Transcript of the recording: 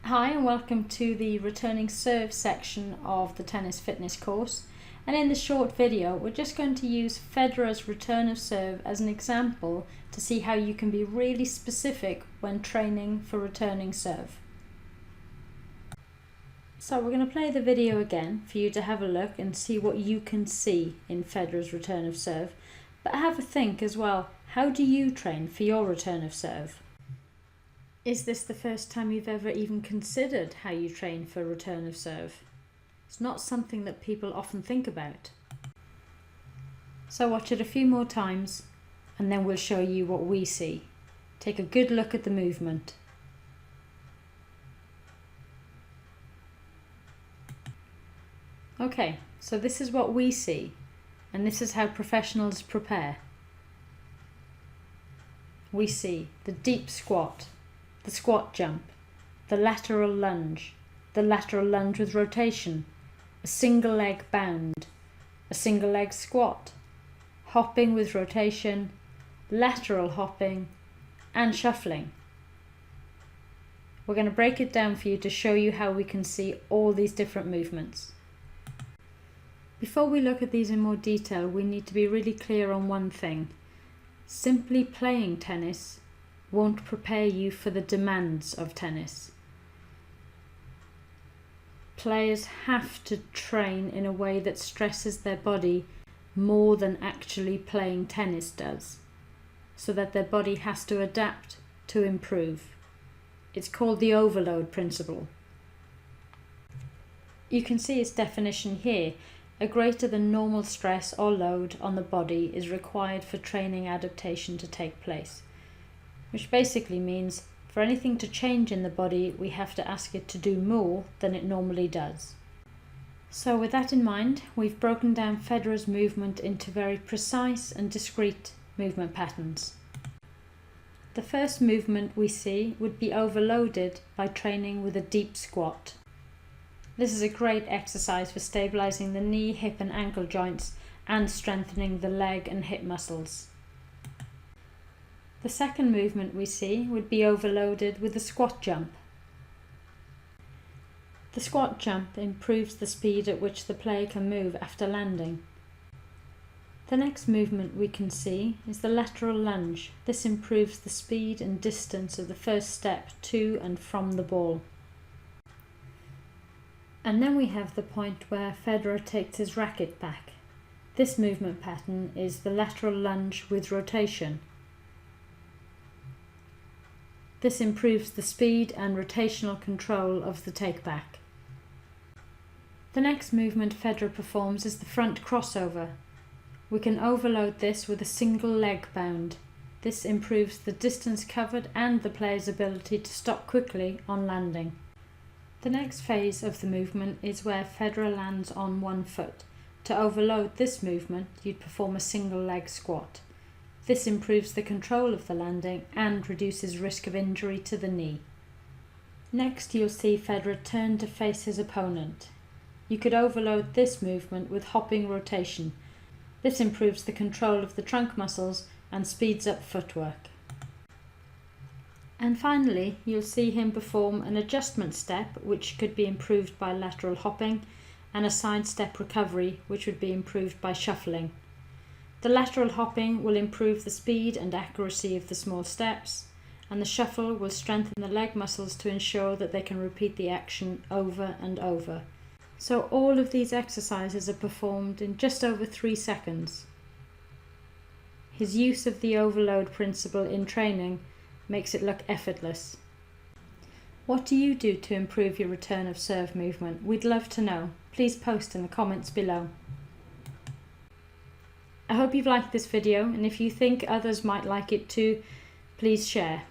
Hi and welcome to the returning serve section of the tennis fitness course, and in this short video we're just going to use Federer's return of serve as an example to see how you can be really specific when training for returning serve. So we're going to play the video again for you to have a look and see what you can see in Federer's return of serve, but have a think as well, how do you train for your return of serve? Is this the first time you've ever even considered how you train for return of serve? It's not something that people often think about. So watch it a few more times and then we'll show you what we see. Take a good look at the movement. Okay, so this is what we see, and this is how professionals prepare. We see the deep squat, the squat jump, the lateral lunge with rotation, a single leg bound, a single leg squat, hopping with rotation, lateral hopping, and shuffling. We're going to break it down for you to show you how we can see all these different movements. Before we look at these in more detail, we need to be really clear on one thing. Simply playing tennis won't prepare you for the demands of tennis. Players have to train in a way that stresses their body more than actually playing tennis does, so that their body has to adapt to improve. It's called the overload principle. You can see its definition here. A greater than normal stress or load on the body is required for training adaptation to take place, which basically means for anything to change in the body, we have to ask it to do more than it normally does. So with that in mind, we've broken down Federer's movement into very precise and discrete movement patterns. The first movement we see would be overloaded by training with a deep squat. This is a great exercise for stabilizing the knee, hip and ankle joints and strengthening the leg and hip muscles. The second movement we see would be overloaded with a squat jump. The squat jump improves the speed at which the player can move after landing. The next movement we can see is the lateral lunge. This improves the speed and distance of the first step to and from the ball. And then we have the point where Federer takes his racket back. This movement pattern is the lateral lunge with rotation. This improves the speed and rotational control of the take back. The next movement Federer performs is the front crossover. We can overload this with a single leg bound. This improves the distance covered and the player's ability to stop quickly on landing. The next phase of the movement is where Federer lands on one foot. To overload this movement, you'd perform a single leg squat. This improves the control of the landing and reduces risk of injury to the knee. Next, you'll see Federer turn to face his opponent. You could overload this movement with hopping rotation. This improves the control of the trunk muscles and speeds up footwork. And finally, you'll see him perform an adjustment step, which could be improved by lateral hopping, and a side step recovery, which would be improved by shuffling. The lateral hopping will improve the speed and accuracy of the small steps, and the shuffle will strengthen the leg muscles to ensure that they can repeat the action over and over. So all of these exercises are performed in just over 3 seconds. His use of the overload principle in training makes it look effortless. What do you do to improve your return of serve movement? We'd love to know. Please post in the comments below. I hope you've liked this video, and if you think others might like it too, please share.